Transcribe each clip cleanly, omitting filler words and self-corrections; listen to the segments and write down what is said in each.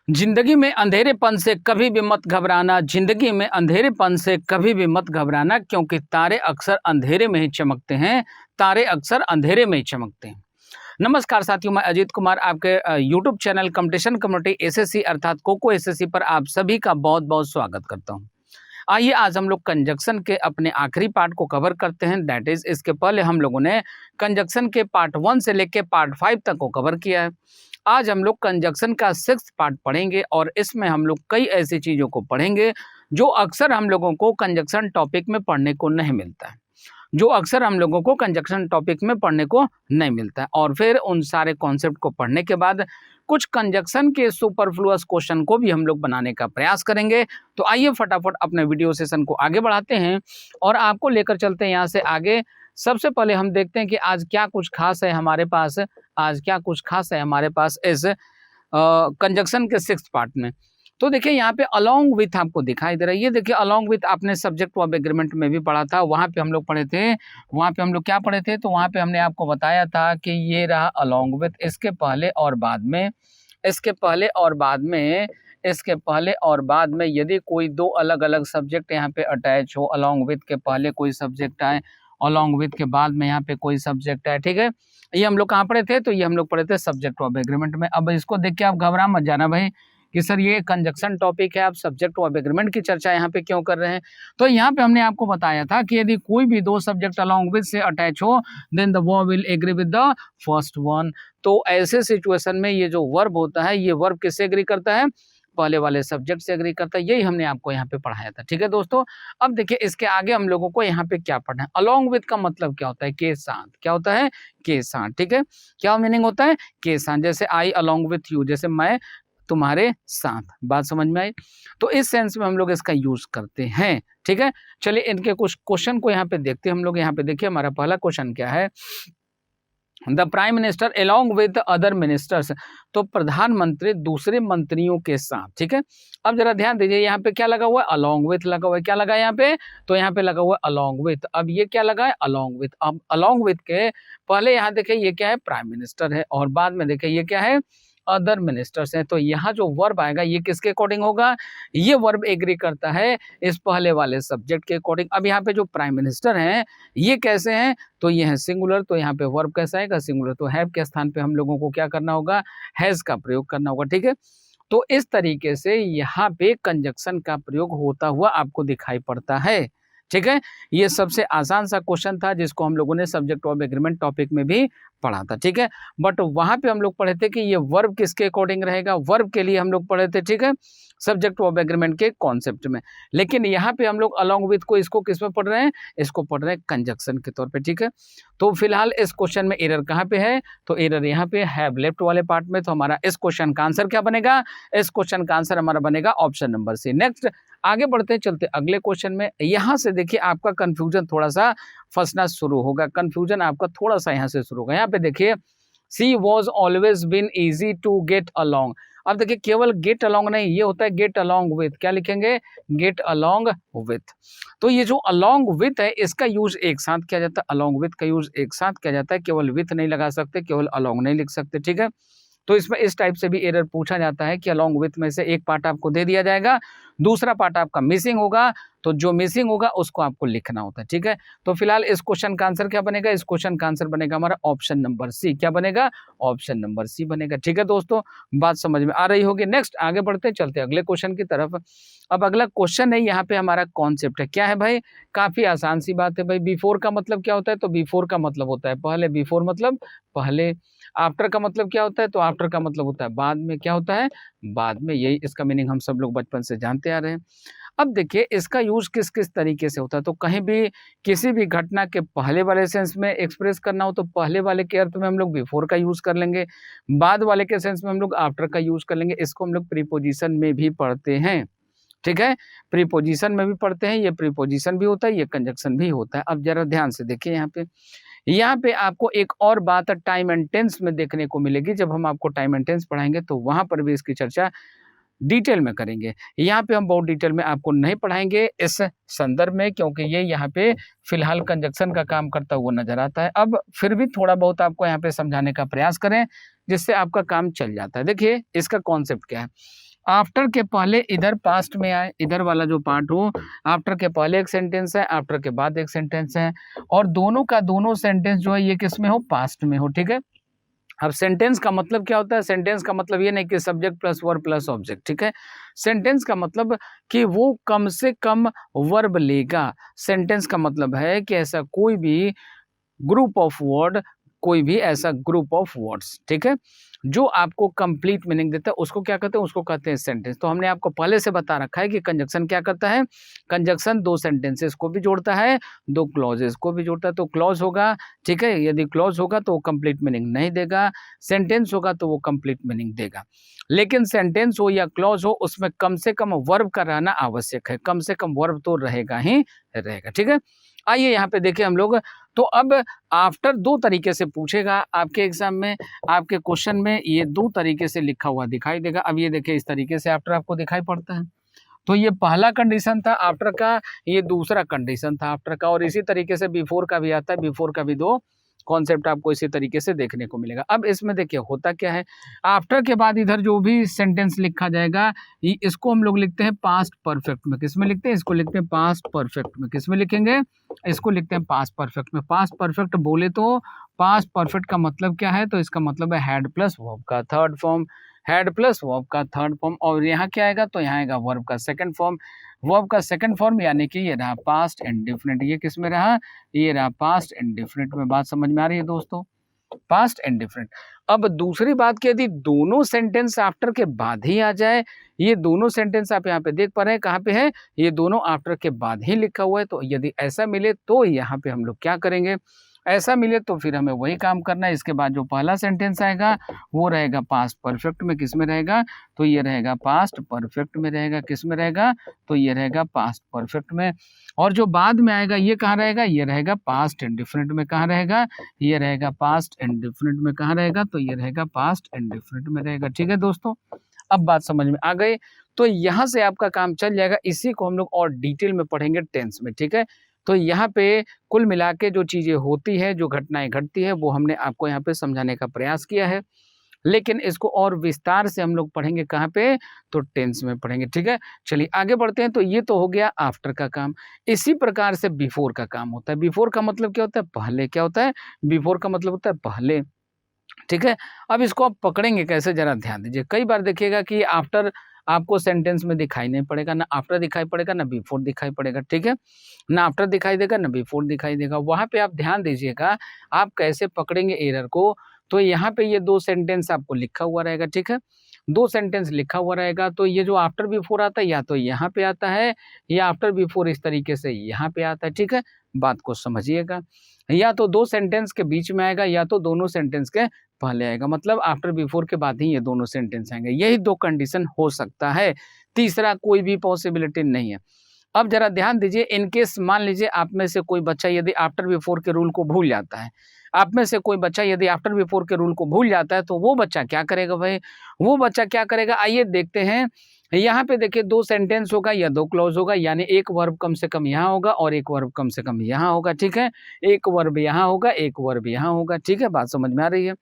जिंदगी में अंधेरेपन से कभी भी मत घबराना, जिंदगी में अंधेरेपन से कभी भी मत घबराना, क्योंकि तारे अक्सर अंधेरे में ही चमकते हैं। तारे अक्सर अंधेरे में ही चमकते हैं। नमस्कार साथियों, मैं अजीत कुमार आपके YouTube channel competition community SSC अर्थात कोको एसएससी पर आप सभी का बहुत बहुत स्वागत करता हूं। आइए आज हम लोग कंजक्शन के अपने आखिरी पार्ट को कवर करते हैं। दैट इज, इसके पहले हम लोगों ने कंजक्शन के पार्ट 1 से लेके पार्ट 5 तक को कवर किया है। आज हम लोग कंजक्शन का 6th पार्ट पढ़ेंगे और इसमें हम लोग कई ऐसी चीज़ों को पढ़ेंगे जो अक्सर हम लोगों को कंजक्शन टॉपिक में पढ़ने को नहीं मिलता है, जो अक्सर हम लोगों को कंजक्शन टॉपिक में पढ़ने को नहीं मिलता है। और फिर उन सारे कॉन्सेप्ट को पढ़ने के बाद कुछ कंजक्शन के सुपरफ्लुअस क्वेश्चन को भी हम लोग बनाने का प्रयास करेंगे। तो आइए फटाफट अपने वीडियो सेशन को आगे बढ़ाते हैं और आपको लेकर चलते हैं यहाँ से आगे। सबसे पहले हम देखते हैं कि आज क्या कुछ खास है हमारे पास, आज क्या कुछ खास है हमारे पास इस कंजक्शन के 6th पार्ट में। तो देखिए यहाँ पे अलोंग विथ आपको दिखाई दे रहा है। ये देखिए अलोंग विथ आपने सब्जेक्ट वर्ब एग्रीमेंट में भी पढ़ा था, वहाँ पे हम लोग पढ़े थे। वहाँ पे हम लोग क्या पढ़े थे? तो वहाँ पे हमने आपको बताया था कि ये रहा अलोंग विथ, इसके पहले और बाद में, इसके पहले और बाद में, इसके पहले और बाद में यदि कोई दो अलग अलग सब्जेक्ट यहाँ पे अटैच हो, अलोंग विथ के पहले कोई सब्जेक्ट आए, अलोंग विथ के बाद में यहाँ पे कोई सब्जेक्ट है, ठीक है। ये हम लोग कहाँ पढ़े थे? तो ये हम लोग पढ़े थे सब्जेक्ट वर्ब एग्रीमेंट में। अब इसको देख के आप घबरा मत जाना भाई कि सर ये कंजक्शन टॉपिक है, आप सब्जेक्ट वर्ब एग्रीमेंट की चर्चा यहाँ पे क्यों कर रहे हैं। तो यहाँ पे हमने आपको बताया था कि यदि कोई भी दो सब्जेक्ट अलोंग विथ से अटैच हो, then the verb will agree with the first one. तो ऐसे सिचुएशन में ये जो वर्ब होता है, ये वर्ब किससे एग्री करता है? पहले वाले सब्जेक्ट से एग्री करता है। यही हमने आपको यहाँ पे पढ़ाया था, ठीक है दोस्तों। अब देखिए इसके आगे हम लोगों को यहाँ पे क्या पढ़ना है। अलोंग विथ का मतलब क्या होता है? के साथ। क्या होता है? के साथ, ठीक है। क्या मीनिंग होता है? के साथ। जैसे आई अलोंग विथ यू, जैसे मैं तुम्हारे साथ। बात समझ में आई? तो इस सेंस में हम लोग इसका यूज करते हैं, ठीक है। चलिए इनके कुछ क्वेश्चन को यहाँ पे देखते हैं हम लोग। यहाँ पे देखिए हमारा पहला क्वेश्चन क्या है। The prime minister along with other ministers, तो प्रधानमंत्री दूसरे मंत्रियों के साथ, ठीक है। अब जरा ध्यान दीजिए यहाँ पे क्या लगा हुआ है? अलोंग विथ लगा हुआ है। क्या लगा है यहाँ पे? तो यहाँ पे लगा हुआ है अलोंग विथ। अब ये क्या लगा है? Along with. अब अलोंग विथ के पहले यहाँ देखिए ये क्या है? प्राइम मिनिस्टर है, और बाद में देखिए ये क्या है? अदर मिनिस्टर्स हैं। तो यहाँ जो वर्ब आएगा ये किसके अकॉर्डिंग होगा? ये वर्ब एग्री करता है इस पहले वाले सब्जेक्ट के अकॉर्डिंग। अब यहाँ पे जो प्राइम मिनिस्टर हैं ये कैसे हैं? तो ये है सिंगुलर, तो यहाँ पे वर्ब कैसा आएगा? सिंगुलर। तो हैव के स्थान पे हम लोगों को क्या करना होगा? हैज का प्रयोग करना होगा, ठीक है। तो इस तरीके से यहाँ पे कंजक्शन का प्रयोग होता हुआ आपको दिखाई पड़ता है, ठीक है। ये सबसे आसान सा क्वेश्चन था जिसको हम लोगों ने सब्जेक्ट वर्ब एग्रीमेंट टॉपिक में भी पढ़ा था, ठीक है। बट वहां पे हम लोग पढ़े थे कि ये वर्ब किसके अकॉर्डिंग रहेगा, वर्ब के लिए हम लोग पढ़े थे, ठीक है, सब्जेक्ट वर्ब एग्रीमेंट के कॉन्सेप्ट में। लेकिन यहाँ पे हम लोग अलोंग विथ को इसको किस में पढ़ रहे हैं? इसको पढ़ रहे हैं कंजक्शन के तौर पे, ठीक है। तो फिलहाल इस क्वेश्चन में एरर कहाँ पे है? तो एरर यहाँ पे हैव लेफ्ट वाले पार्ट में। तो हमारा इस क्वेश्चन का आंसर क्या बनेगा? इस क्वेश्चन का आंसर हमारा बनेगा ऑप्शन नंबर सी। नेक्स्ट आगे बढ़ते हैं, चलते अगले क्वेश्चन में। यहाँ से देखिए आपका कंफ्यूजन थोड़ा सा फंसना शुरू होगा, कंफ्यूजन आपका थोड़ा सा यहाँ से शुरू होगा। यहाँ पे देखिए she was always been easy to get along. अब देखिए केवल गेट अलोंग नहीं, ये होता है गेट अलोंग विथ। क्या लिखेंगे? Get along with. तो ये जो अलोंग विथ है इसका यूज एक साथ किया जाता है, अलोंग विथ का यूज एक साथ किया जाता है, केवल विथ नहीं लगा सकते, केवल अलोंग नहीं लिख सकते, ठीक है। तो इसमें इस टाइप से भी एरर पूछा जाता है कि अलोंग विथ में से एक पार्ट आपको दे दिया जाएगा, दूसरा पार्ट आपका मिसिंग होगा, तो जो मिसिंग होगा उसको आपको लिखना होता है, ठीक है। तो फिलहाल इस क्वेश्चन का आंसर क्या बनेगा? इस क्वेश्चन का आंसर बनेगा हमारा ऑप्शन नंबर सी। क्या बनेगा? ऑप्शन नंबर सी बनेगा, ठीक है दोस्तों। बात समझ में आ रही होगी। नेक्स्ट आगे बढ़ते चलते अगले क्वेश्चन की तरफ। अब अगला क्वेश्चन है, यहाँ पे हमारा कॉन्सेप्ट है। क्या है भाई? काफी आसान सी बात है भाई। बिफोर का मतलब क्या होता है? तो बिफोर का मतलब होता है पहले, बिफोर मतलब पहले। आफ्टर का मतलब क्या होता है? तो आफ्टर का मतलब होता है बाद में। क्या होता है? बाद में। यही इसका मीनिंग हम सब लोग बचपन से जानते आ रहे हैं। अब देखिए इसका यूज किस किस तरीके से होता है। तो कहीं भी किसी भी घटना के पहले वाले सेंस में एक्सप्रेस करना हो तो पहले वाले के अर्थ में हम लोग बिफोर का यूज कर लेंगे, बाद वाले के सेंस में हम लोग आफ्टर का यूज कर लेंगे। इसको हम लोग प्रीपोजिशन में भी पढ़ते हैं, ठीक है। प्रीपोजिशन में भी पढ़ते हैं, ये प्रीपोजिशन भी होता है, ये कंजक्शन भी होता है। अब जरा ध्यान से देखिए यहाँ पे आपको एक और बात टाइम एंड टेंस में देखने को मिलेगी। जब हम आपको टाइम एंड टेंस पढ़ाएंगे तो वहां पर भी इसकी चर्चा डिटेल में करेंगे। यहाँ पे हम बहुत डिटेल में आपको नहीं पढ़ाएंगे इस संदर्भ में, क्योंकि ये यहाँ पे फिलहाल कंजक्शन का काम करता हुआ नजर आता है। अब फिर भी थोड़ा बहुत आपको यहाँ पे समझाने का प्रयास करें जिससे आपका काम चल जाता है। देखिए इसका कॉन्सेप्ट क्या है। आफ्टर के पहले इधर पास्ट में आए, इधर वाला जो पार्ट हो, आफ्टर के पहले एक सेंटेंस है, आफ्टर के बाद एक सेंटेंस है, और दोनों का दोनों सेंटेंस जो है ये किस में हो, पास्ट में हो, ठीक है। अब सेंटेंस का मतलब क्या होता है, सेंटेंस का मतलब ये नहीं कि subject plus verb plus object, ठीक है। सेंटेंस का मतलब कि वो कम से कम वर्ब लेगा। सेंटेंस का मतलब है कि ऐसा कोई भी ग्रुप ऑफ वर्ड, कोई भी ऐसा ग्रुप ऑफ वर्ड्स, ठीक है, जो आपको कंप्लीट मीनिंग देता है, उसको क्या कहते हैं, उसको कहते हैं सेंटेंस। तो हमने आपको पहले से बता रखा है कि कंजक्शन क्या करता है, कंजक्शन दो सेंटेंसेस को भी जोड़ता है, दो क्लॉजेस को भी जोड़ता है। तो क्लॉज होगा, ठीक है, यदि क्लॉज होगा तो वो कंप्लीट मीनिंग नहीं देगा, सेंटेंस होगा तो वो कंप्लीट मीनिंग देगा। लेकिन सेंटेंस हो या क्लॉज हो, उसमें कम से कम वर्ब का रहना आवश्यक है, कम से कम वर्ब तो रहेगा ही रहेगा, ठीक है। आइए यहाँ पे देखिए हम लोग, तो अब आफ्टर दो तरीके से पूछेगा आपके एग्जाम में, आपके क्वेश्चन में ये दो तरीके से लिखा हुआ दिखाई देगा। अब ये देखिए इस तरीके से आफ्टर आपको दिखाई पड़ता है। तो ये पहला कंडीशन था आफ्टर का, ये दूसरा कंडीशन था आफ्टर का, और इसी तरीके से बिफोर का भी आता है, बिफोर का भी दो कॉन्सेप्ट आपको इसी तरीके से देखने को मिलेगा। अब इसमें देखिए होता क्या है, आफ्टर के बाद इधर जो भी सेंटेंस लिखा जाएगा इसको हम लोग लिखते हैं पास्ट परफेक्ट में। किस में लिखते हैं, इसको लिखते हैं पास्ट परफेक्ट में। किस में लिखेंगे, इसको लिखते हैं पास्ट परफेक्ट में। पास्ट परफेक्ट बोले तो पास्ट परफेक्ट का मतलब क्या है, तो इसका मतलब है हैड प्लस वर्ब का third form, had plus verb का थर्ड फॉर्म, और यहाँ क्या आएगा, तो यहाँ आएगा वर्ब का सेकंड फॉर्म। वर्ब का सेकंड फॉर्म यानी कि ये रहा पास्ट इंडेफिनिट। ये किस में रहा, ये रहा पास्ट इंडेफिनिट में। बात समझ में आ रही है दोस्तों, पास्ट इंडेफिनिट। अब दूसरी बात कि यदि दोनों सेंटेंस आफ्टर के बाद ही आ जाए, ये दोनों सेंटेंस आप यहाँ पे देख पा रहे हैं, कहाँ पे है, ये दोनों आफ्टर के बाद ही लिखा हुआ है। तो यदि ऐसा मिले तो यहाँ पे हम लोग क्या करेंगे, ऐसा मिले तो फिर हमें वही काम करना है। इसके बाद जो पहला सेंटेंस आएगा वो रहेगा पास्ट परफेक्ट में। किस में रहेगा, तो ये रहेगा पास्ट परफेक्ट में रहेगा। किस में रहेगा, तो ये रहेगा पास्ट परफेक्ट में। और जो बाद में आएगा ये कहाँ रहेगा, ये रहेगा पास्ट इंडेफिनिट में। कहाँ रहेगा, ये रहेगा पास्ट इंडेफिनिट में। कहाँ रहेगा, तो ये रहेगा पास्ट इंडेफिनिट में रहेगा, ठीक है दोस्तों। अब बात समझ में आ गई, तो यहाँ से आपका काम चल जाएगा। इसी को हम लोग और डिटेल में पढ़ेंगे टेंस में, ठीक है। तो यहाँ पे कुल मिला के जो चीज़ें होती है, जो घटनाएं घटती है, वो हमने आपको यहाँ पे समझाने का प्रयास किया है, लेकिन इसको और विस्तार से हम लोग पढ़ेंगे कहाँ पे, तो टेंस में पढ़ेंगे, ठीक है। चलिए आगे बढ़ते हैं। तो ये तो हो गया आफ्टर का काम। इसी प्रकार से बिफोर का काम होता है। बिफोर का मतलब क्या होता है, पहले। क्या होता है, बिफोर का मतलब होता है पहले, ठीक है। अब इसको आप पकड़ेंगे कैसे, जरा ध्यान दीजिए। कई बार देखिएगा कि आफ्टर आपको सेंटेंस में दिखाई नहीं पड़ेगा, ना आफ्टर दिखाई पड़ेगा, ना बिफोर दिखाई पड़ेगा, ठीक है। ना आफ्टर दिखाई देगा, ना बिफोर दिखाई देगा। वहां पे आप ध्यान दीजिएगा, आप कैसे पकड़ेंगे एरर को। तो यहाँ पे ये दो सेंटेंस आपको लिखा हुआ रहेगा, ठीक है। दो सेंटेंस लिखा हुआ रहेगा, तो ये जो आफ्टर बिफोर आता है या तो यहाँ पे आता है, या आफ्टर बिफोर इस तरीके से यहाँ पे आता है, ठीक है। बात को समझिएगा, या तो दो सेंटेंस के बीच में आएगा, या तो दोनों सेंटेंस के पहले आएगा। मतलब आफ्टर बिफोर के बाद ही ये दोनों सेंटेंस आएंगे। यही दो कंडीशन हो सकता है, तीसरा कोई भी पॉसिबिलिटी नहीं है। अब जरा ध्यान दीजिए, इनकेस मान लीजिए आप में से कोई बच्चा यदि आफ्टर बिफोर के रूल को भूल जाता है, आप में से कोई बच्चा यदि आफ्टर बिफोर के रूल को भूल जाता है, तो वो बच्चा क्या करेगा भाई, वो बच्चा क्या करेगा, आइए देखते हैं। यहाँ पे देखिए दो सेंटेंस होगा या दो क्लॉज होगा, यानी एक वर्ब कम से कम यहाँ होगा और एक वर्ब कम से कम यहाँ होगा, ठीक है। एक वर्ब यहाँ होगा, एक वर्ब यहाँ होगा, ठीक है। बात समझ में आ रही है।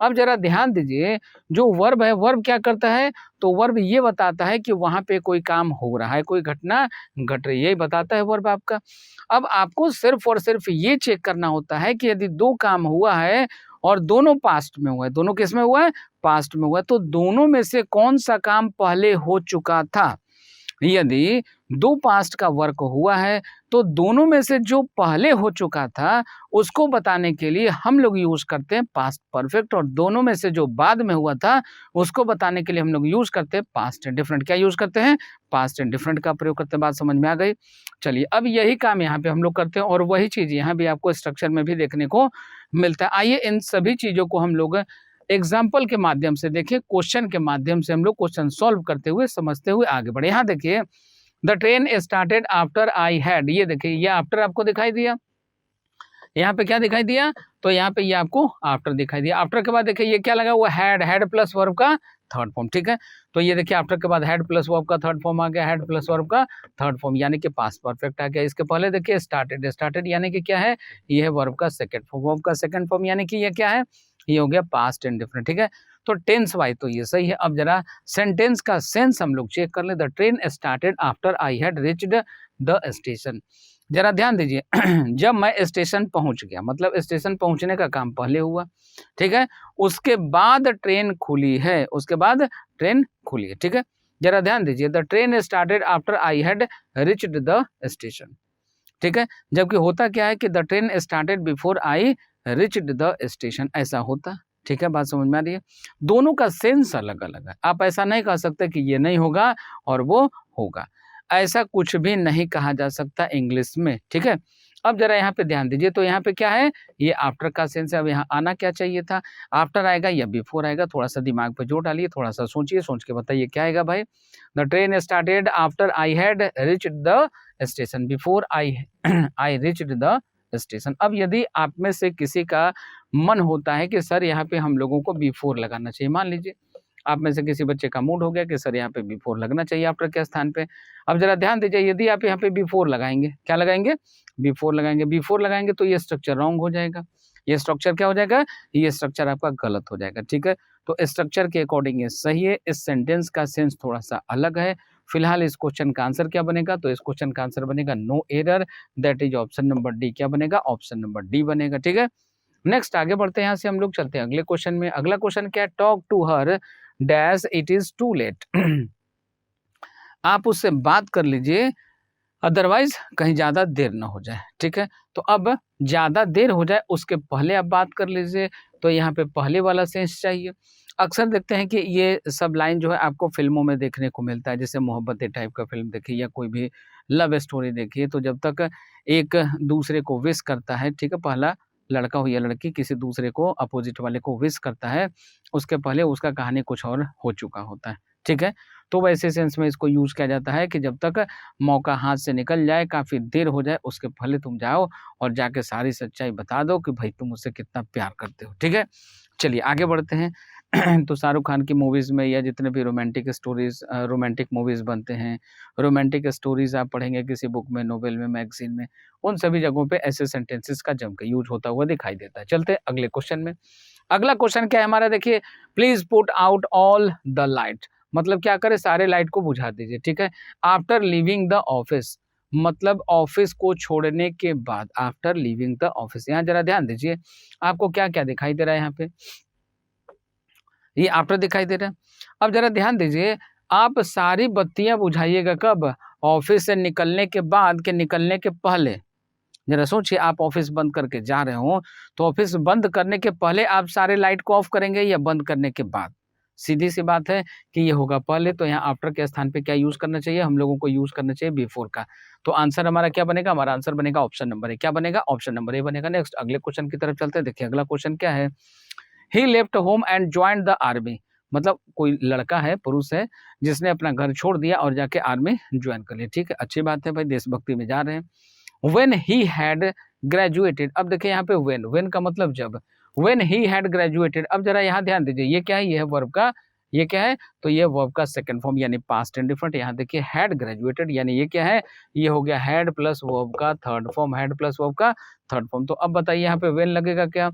अब जरा ध्यान दीजिए, जो वर्ब है, वर्ब क्या करता है, तो वर्ब ये बताता है कि वहां पे कोई काम हो रहा है, कोई घटना घट रही है, यही बताता है वर्ब आपका। अब आपको सिर्फ और सिर्फ ये चेक करना होता है कि यदि दो काम हुआ है और दोनों पास्ट में हुआ है, दोनों किस में हुआ है, पास्ट में हुआ है, तो दोनों में से कौन सा काम पहले हो चुका था। यदि दो पास्ट का वर्क हुआ है, तो दोनों में से जो पहले हो चुका था उसको बताने के लिए हम लोग यूज करते हैं पास्ट परफेक्ट, और दोनों में से जो बाद में हुआ था उसको बताने के लिए हम लोग यूज करते हैं पास्ट इंडिफरेंट। क्या यूज करते हैं, पास्ट इंडिफरेंट का प्रयोग करते हैं। बात समझ में आ गई। चलिए अब यही काम यहाँ पे हम लोग करते हैं, और वही चीज यहाँ भी आपको स्ट्रक्चर में भी देखने को मिलता है। आइए इन सभी चीजों को हम लोग एग्जाम्पल के माध्यम से देखिए, क्वेश्चन के माध्यम से हम लोग क्वेश्चन सॉल्व करते हुए, समझते हुए आगे बढ़े। यहाँ देखिए, the train started after I had, ये देखिए ये आफ्टर आपको दिखाई दिया, यहाँ पे क्या दिखाई दिया, तो यहाँ पे ये आपको आफ्टर दिखाई दिया। आफ्टर के बाद देखिए ये क्या लगा हुआ, हैड, हैड प्लस वर्ब का थर्ड फॉर्म, ठीक है। तो ये देखिए आफ्टर के बाद हैड प्लस वर्ब का थर्ड फॉर्म आ गया, हैड प्लस वर्ब का थर्ड फॉर्म यानी कि पास्ट परफेक्ट आ गया। इसके पहले देखिए स्टार्टेड, स्टार्टेड यानी कि क्या है, ये है वर्ब का सेकंड फॉर्म, वर्ब का सेकंड फॉर्म यानी कि ये क्या है, ये हो गया पास्ट इंडिफरेंट, ठीक है। तो टेंस वाइज तो ये सही है। अब जरा सेंटेंस का सेंस हम लोग चेक कर ले। The train started after I had reached the station. जरा ध्यान दीजिए जब मैं स्टेशन पहुंच गया, मतलब स्टेशन पहुंचने का काम पहले हुआ, ठीक है, उसके बाद ट्रेन खुली है, उसके बाद ट्रेन खुली है, ठीक है। जरा ध्यान दीजिए, the train started after I had reached the station, ठीक है। जबकि होता क्या है कि the train started before I reached the station, ऐसा होता, ठीक है। बात समझ में आ रही है। दोनों का सेंस अलग अलग है। आप ऐसा नहीं कह सकते कि ये नहीं होगा और वो होगा, ऐसा कुछ भी नहीं कहा जा सकता इंग्लिश में, ठीक है। अब जरा यहाँ पे ध्यान दीजिए, तो यहाँ पे क्या है, ये आफ्टर का सेंस है। अब यहाँ आना क्या चाहिए था, आफ्टर आएगा या बिफोर आएगा, थोड़ा सा दिमाग पे जोर डालिए, थोड़ा सा सोचिए, सोच के बताइए क्या आएगा भाई। The train started after I had reached the station, before I I reached the station. अब यदि आप में से किसी का मन होता है कि सर यहाँ पे हम लोगों को बिफोर लगाना चाहिए, मान लीजिए आप में से किसी बच्चे का मूड हो गया कि सर यहाँ पे बिफोर लगना चाहिए आफ्टर के स्थान पे। अब जरा ध्यान दीजिए, यदि आप यहाँ पे बिफोर लगाएंगे, क्या लगाएंगे, बिफोर लगाएंगे, बिफोर लगाएंगे तो ये स्ट्रक्चर रॉन्ग हो जाएगा। ये स्ट्रक्चर क्या हो जाएगा, ये स्ट्रक्चर आपका गलत हो जाएगा, ठीक है। तो स्ट्रक्चर के अकॉर्डिंग ये सही है। इस सेंटेंस का सेंस थोड़ा सा अलग है। फिलहाल इस क्वेश्चन का आंसर क्या बनेगा, तो इस क्वेश्चन का आंसर बनेगा no error, that is option number D. क्या बनेगा, ऑप्शन नंबर डी बनेगा, ठीक है। नेक्स्ट आगे बढ़ते हैं, यहाँ से हम लोग चलते हैं अगले क्वेश्चन में। अगला क्वेश्चन क्या है, talk to her dash it is too late. आप उससे बात कर लीजिए, अदरवाइज कहीं ज्यादा देर ना हो जाए, ठीक है। तो अब ज्यादा देर हो जाए उसके पहले आप बात कर लीजिए, तो यहाँ पे पहले वाला सेंस चाहिए। अक्सर देखते हैं कि ये सब लाइन जो है आपको फिल्मों में देखने को मिलता है, जैसे मोहब्बतें टाइप का फिल्म देखिए या कोई भी लव स्टोरी देखिए, तो जब तक एक दूसरे को विश करता है, ठीक है, पहला लड़का हो या लड़की किसी दूसरे को, अपोजिट वाले को विश करता है, उसके पहले उसका कहानी कुछ और हो चुका होता है, ठीक है। तो वैसे सेंस में इसको यूज किया जाता है कि जब तक मौका हाथ से निकल जाए, काफी देर हो जाए, उसके पहले तुम जाओ और जाके सारी सच्चाई बता दो कि भाई तुम मुझसे कितना प्यार करते हो, ठीक है। चलिए आगे बढ़ते हैं। तो शाहरुख खान की मूवीज में या जितने भी रोमांटिक स्टोरीज, रोमांटिक मूवीज बनते हैं, रोमांटिक स्टोरीज आप पढ़ेंगे किसी बुक में, नोवेल में, मैगजीन में, उन सभी जगहों पे ऐसे सेंटेंसेस का जम के यूज होता हुआ दिखाई देता है। चलते हैं अगले क्वेश्चन में। अगला क्वेश्चन क्या है हमारा, देखिए, please put out all the light, मतलब क्या करें, सारे लाइट को बुझा दीजिए, ठीक है। आफ्टर लिविंग द ऑफिस, मतलब ऑफिस को छोड़ने के बाद, आफ्टर लिविंग द ऑफिस। यहाँ जरा ध्यान दीजिए, आपको क्या क्या दिखाई दे रहा है, यहाँ पे ये आफ्टर दिखाई दे रहा है। अब जरा ध्यान दीजिए, आप सारी बत्तियां बुझाइएगा कब, ऑफिस से निकलने के बाद के निकलने के पहले। जरा सोचिए, आप ऑफिस बंद करके जा रहे हो, तो ऑफिस बंद करने के पहले आप सारे लाइट को ऑफ करेंगे या बंद करने के बाद? सीधी सी बात है कि ये होगा पहले, तो यहाँ आफ्टर के स्थान पे क्या यूज करना चाहिए, हम लोगों को यूज करना चाहिए बिफोर का। तो आंसर हमारा क्या बनेगा, हमारा आंसर बनेगा ऑप्शन नंबर ए। क्या बनेगा, ऑप्शन नंबर ए बनेगा। नेक्स्ट अगले क्वेश्चन की तरफ चलते हैं। देखिए अगला क्वेश्चन क्या है, he left home and joined the army, मतलब कोई लड़का है, पुरुष है, जिसने अपना घर छोड़ दिया और जाके आर्मी ज्वाइन कर लिया, ठीक है, अच्छी बात है भाई, देशभक्ति में जा रहे हैं। When he had graduated, अब देखिए यहाँ पे when का मतलब जब, when he had graduated। अब जरा यहाँ ध्यान दीजिए, ये क्या है, ये है वर्ब का, ये क्या है, तो ये वर्ब का सेकंड फॉर्म यानी पास्ट इंडिफरेंट। यहाँ देखिए had graduated, यानी ये क्या है, ये हो गया had प्लस वर्ब का third form, had plus verb का थर्ड फॉर्म। तो अब बताइए यहाँ पे when लगेगा क्या,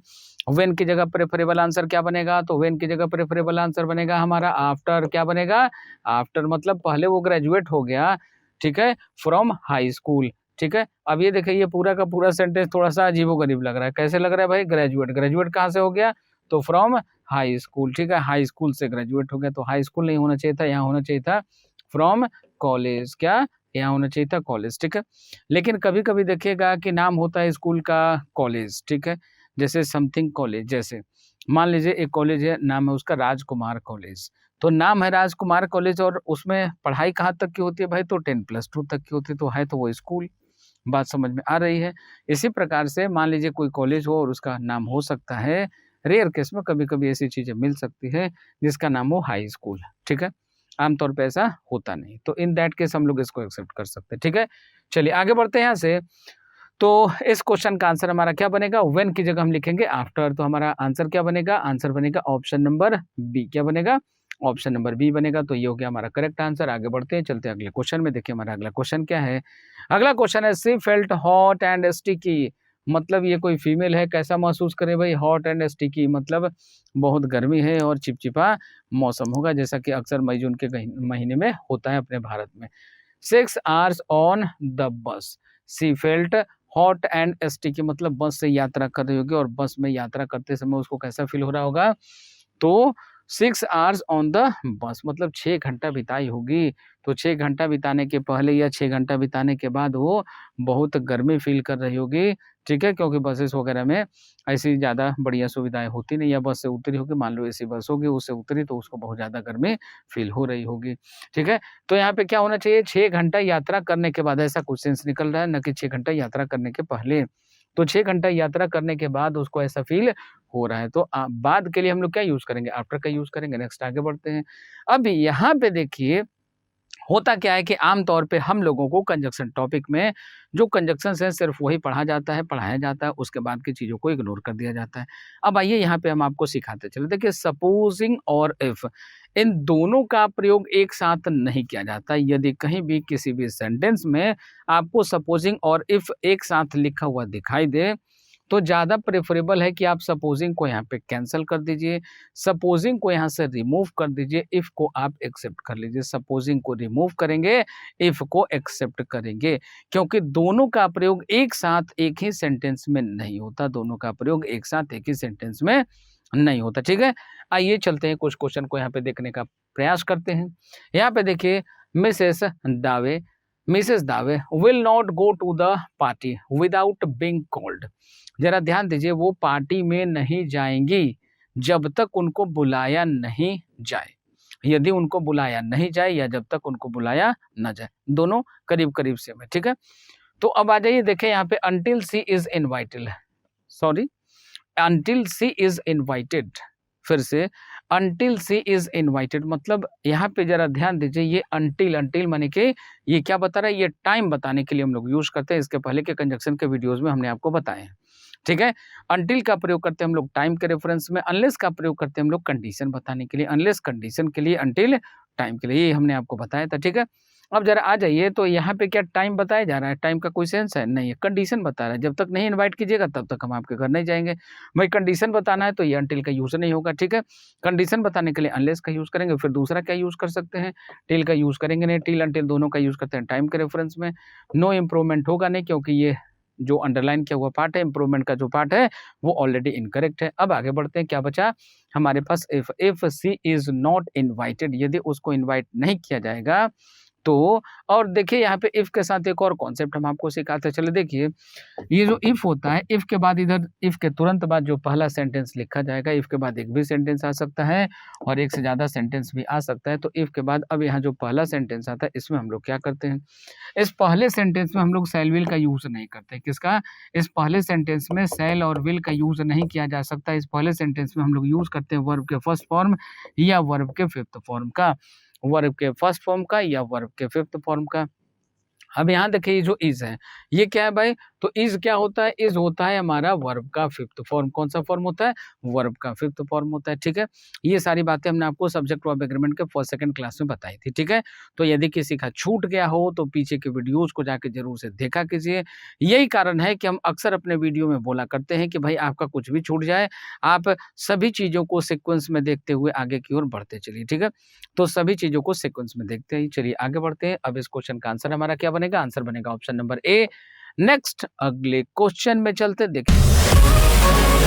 when की जगह प्रेफरेबल आंसर क्या बनेगा, तो when की जगह प्रेफरेबल आंसर बनेगा हमारा आफ्टर। क्या बनेगा, आफ्टर, मतलब पहले वो ग्रेजुएट हो गया, ठीक है, फ्रॉम हाई स्कूल, ठीक है। अब ये देखिए, ये पूरा का पूरा सेंटेंस थोड़ा सा अजीबोगरीब लग रहा है। कैसे लग रहा है भाई, ग्रेजुएट, ग्रेजुएट कहाँ से हो गया, तो फ्रॉम हाई स्कूल, ठीक है, हाई स्कूल से ग्रेजुएट हो गया। तो हाई स्कूल नहीं होना चाहिए था, यहाँ होना चाहिए था फ्रॉम कॉलेज। क्या, यहाँ होना चाहिए था कॉलेज, ठीक है। लेकिन कभी कभी देखिएगा कि नाम होता है स्कूल का कॉलेज, ठीक है, जैसे समथिंग कॉलेज, जैसे मान लीजिए एक कॉलेज है, नाम है उसका राजकुमार कॉलेज, तो नाम है राजकुमार कॉलेज और उसमें पढ़ाई कहाँ तक की होती है भाई, तो 10+2 तक की होती है, तो है तो वो स्कूल। बात समझ में आ रही है। इसी प्रकार से मान लीजिए कोई कॉलेज हो और उसका नाम हो सकता है, रेयर केस में कभी कभी ऐसी चीजें मिल सकती है जिसका नाम हो हाई स्कूल, ठीक है, आमतौर पे ऐसा होता नहीं, तो इन दैट केस हम लोग इसको एक्सेप्ट कर सकते हैं, ठीक है। चलिए आगे बढ़ते हैं यहाँ से। तो इस क्वेश्चन का आंसर हमारा क्या बनेगा, व्हेन की जगह हम लिखेंगे आफ्टर, तो हमारा आंसर क्या बनेगा, आंसर बनेगा ऑप्शन नंबर बी। क्या बनेगा, ऑप्शन नंबर बी बनेगा। तो ये हो गया हमारा करेक्ट आंसर। आगे बढ़ते हैं, चलते हैं अगले क्वेश्चन में। देखिए हमारा अगला क्वेश्चन क्या है, अगला क्वेश्चन है सी फेल्ट हॉट एंड स्टिकी मतलब ये कोई फीमेल है, कैसा महसूस करे भाई, हॉट एंड स्टिकी, मतलब बहुत गर्मी है और चिपचिपा मौसम होगा, जैसा कि अक्सर मई जून के महीने में होता है अपने भारत में। 6 hours on the bus, she felt hot and sticky, मतलब बस से यात्रा कर रही होगी और बस में यात्रा करते समय उसको कैसा फील हो रहा होगा, तो 6 आवर्स ऑन द बस, मतलब 6 घंटा बिताई होगी। तो 6 घंटा बिताने के पहले या 6 घंटा बिताने के बाद वो बहुत गर्मी फ़ील कर रही होगी, ठीक है? क्योंकि बसेस वगैरह में ऐसी ज़्यादा बढ़िया सुविधाएँ होती नहीं, या बस से उतरी होगी, मान लो एसी बस होगी, उससे उतरी तो उसको बहुत ज़्यादा गर्मी फ़ील हो रही होगी, ठीक है? तो यहाँ पे क्या होना चाहिए, 6 घंटा यात्रा करने के बाद, ऐसा क्वेश्चंस निकल रहा है, ना कि 6 घंटा यात्रा करने के पहले। तो 6 घंटा यात्रा करने के बाद उसको ऐसा फ़ील हो रहा है, तो बाद के लिए हम लोग क्या यूज़ करेंगे, आफ्टर का यूज़ करेंगे। नेक्स्ट आगे बढ़ते हैं। अब यहाँ पे देखिए होता क्या है कि आम तौर पे हम लोगों को कंजक्शन टॉपिक में जो कंजक्शंस है सिर्फ वही पढ़ा जाता है, पढ़ाया जाता है, उसके बाद की चीज़ों को इग्नोर कर दिया जाता है। अब आइए यहाँ पे हम आपको सिखाते चलें। देखिए सपोजिंग और इफ, इन दोनों का प्रयोग एक साथ नहीं किया जाता। यदि कहीं भी किसी भी सेंटेंस में आपको सपोजिंग और इफ एक साथ लिखा हुआ दिखाई दे, तो ज़्यादा प्रेफरेबल है कि आप सपोजिंग को यहाँ पे कैंसल कर दीजिए, सपोजिंग को यहाँ से रिमूव कर दीजिए, इफ़ को आप एक्सेप्ट कर लीजिए। सपोजिंग को रिमूव करेंगे, इफ़ को एक्सेप्ट करेंगे, क्योंकि दोनों का प्रयोग एक साथ एक ही सेंटेंस में नहीं होता, दोनों का प्रयोग एक साथ एक ही सेंटेंस में नहीं होता, ठीक है? आइए चलते हैं, कुछ क्वेश्चन को यहाँ पे देखने का प्रयास करते हैं। यहाँ पे देखिए, Mrs Dave will not go to the party without being called. जरा ध्यान दीजिए, वो पार्टी में नहीं जाएंगी जब तक उनको बुलाया नहीं जाए। यदि उनको बुलाया नहीं जाए या जब तक उनको बुलाया ना जाए, दोनों करीब करीब सेम है, ठीक है? तो अब आ जाइए, देखें यहाँ पे until she is invited, sorry until she is invited, फिर से until she is invited, मतलब यहाँ पे जरा ध्यान दीजिए, ये until माने कि ये क्या बता रहा है, ये टाइम बताने के लिए हम लोग यूज करते हैं। इसके पहले के कंजक्शन के वीडियोस में हमने आपको बताए हैं, ठीक है? until का प्रयोग करते हैं हम लोग टाइम के रेफरेंस में, unless का प्रयोग करते हैं हम लोग कंडीशन बताने के लिए, unless कंडीशन के लिए, until टाइम के लिए, ये हमने आपको बताया था, ठीक है? अब जरा आ जाइए, तो यहाँ पे क्या टाइम बताया जा रहा है, टाइम का कोई सेंस है नहीं है, कंडीशन बता रहा है, जब तक नहीं इनवाइट कीजिएगा तब तक हम आपके घर नहीं जाएंगे। भाई कंडीशन बताना है तो ये until का यूज नहीं होगा, ठीक है? कंडीशन बताने के लिए unless का यूज करेंगे, फिर दूसरा क्या यूज कर सकते हैं, टिल का यूज करेंगे नहीं, टिल until दोनों का यूज करते हैं टाइम के रेफरेंस में। नो इम्प्रूवमेंट होगा नहीं, क्योंकि ये जो अंडरलाइन किया हुआ पार्ट है, इम्प्रूवमेंट का जो पार्ट है वो ऑलरेडी इनकरेक्ट है। अब आगे बढ़ते हैं, क्या बचा हमारे पास, if she is not invited, यदि उसको इनवाइट नहीं किया जाएगा तो, और देखिए यहाँ पे इफ के साथ एक और कॉन्सेप्ट हम आपको सिखाते हैं। चलिए देखिए, ये जो इफ होता है, इफ के बाद इधर इफ के तुरंत बाद जो पहला सेंटेंस लिखा जाएगा, इफ के बाद एक भी सेंटेंस आ सकता है और एक से ज़्यादा सेंटेंस भी आ सकता है। तो इफ के बाद अब यहाँ जो पहला सेंटेंस आता है, इसमें हम लोग क्या करते हैं, इस पहले सेंटेंस में हम लोग शैल विल का यूज नहीं करते। किसका? इस पहले सेंटेंस में शैल और विल का यूज नहीं किया जा सकता। इस पहले सेंटेंस में हम लोग यूज करते हैं वर्ब के फर्स्ट फॉर्म या वर्ब के फिफ्थ फॉर्म का, वर्ब के फर्स्ट फॉर्म का या वर्ब के फिफ्थ फॉर्म का। अब यहाँ देखिए, ये जो इज है, ये क्या है भाई, तो इज क्या होता है, इज होता है हमारा वर्ब का फिफ्थ फॉर्म। कौन सा फॉर्म होता है? वर्ब का फिफ्थ फॉर्म होता है, ठीक है? ये सारी बातें हमने आपको सब्जेक्ट वर्ब एग्रीमेंट के फर्स्ट सेकंड क्लास में बताई थी, ठीक है? तो यदि किसी का छूट गया हो तो पीछे के वीडियोज को जाके जरूर से देखा कीजिए। यही कारण है कि हम अक्सर अपने वीडियो में बोला करते हैं कि भाई आपका कुछ भी छूट जाए, आप सभी चीज़ों को सिक्वेंस में देखते हुए आगे की ओर बढ़ते चलिए, ठीक है? तो सभी चीज़ों को सिक्वेंस में देखते ही चलिए आगे बढ़ते हैं। अब इस क्वेश्चन का आंसर हमारा क्या बनेगा? आंसर बनेगा ऑप्शन नंबर ए। नेक्स्ट अगले क्वेश्चन में चलते देखिए।